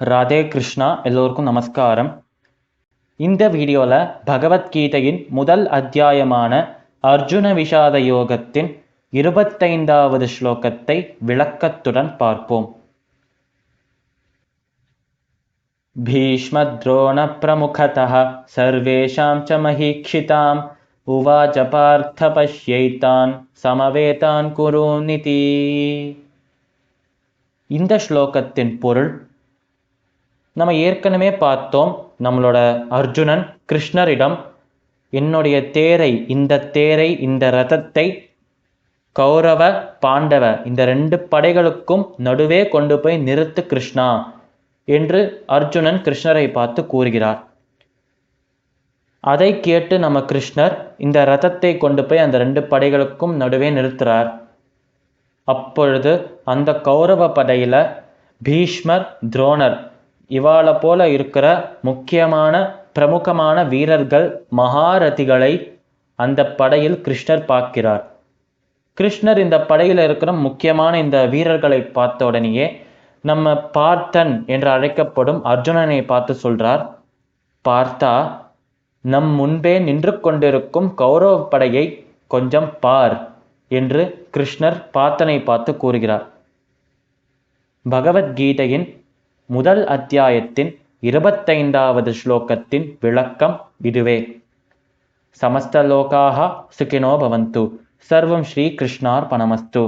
ராதே கிருஷ்ணா. எல்லோருக்கும் நமஸ்காரம். இந்த வீடியோவில் பகவத்கீதையின் முதல் அத்தியாயமான அர்ஜுன விஷாத யோகத்தின் 25வது ஸ்லோகத்தை விளக்கத்துடன் பார்ப்போம். பீஷ்மத்ரோண பிரமுகதः சர்வேஷாம் ச மஹீக்ஷிதாம் உவாச பார்த்த பஷ்யைதான் சமவேதான் குருநிதி. இந்த ஸ்லோகத்தின் பொருள் நம்ம ஏற்கனவே பார்த்தோம். நம்மளோட அர்ஜுனன் கிருஷ்ணரிடம் என்னுடைய தேரை இந்த ரதத்தை கௌரவ பாண்டவ இந்த 2 படைகளுக்கும் நடுவே கொண்டு போய் நிறுத்து கிருஷ்ணா என்று அர்ஜுனன் கிருஷ்ணரை பார்த்து கூறுகிறார். அதை கேட்டு நம்ம கிருஷ்ணர் இந்த ரதத்தை கொண்டு போய் அந்த 2 படைகளுக்கும் நடுவே நிறுத்துறார். அப்பொழுது அந்த கௌரவ படையில பீஷ்மர், துரோணர் இவாளை போல இருக்கிற முக்கியமான பிரமுகமான வீரர்கள், மகாரதிகளை அந்த படையில் கிருஷ்ணர் பார்க்கிறார். கிருஷ்ணர் இந்த படையில் இருக்கிற முக்கியமான இந்த வீரர்களை பார்த்த உடனேயே நம்ம பார்த்தன் என்று அழைக்கப்படும் அர்ஜுனனை பார்த்து சொல்றார், பார்த்தா நம் முன்பே நின்று கொண்டிருக்கும் கௌரவ படையை கொஞ்சம் பார் என்று கிருஷ்ணர் பார்த்தனை பார்த்து கூறுகிறார். பகவத்கீதையின் முதல் அத்தியாயத்தின் 25வது ஸ்லோகத்தின் விளக்கம் இதுவே. சமஸ்த லோகாஹ சுகினோ பவந்து. சர்வம் ஸ்ரீ கிருஷ்ணார்பணமஸ்து.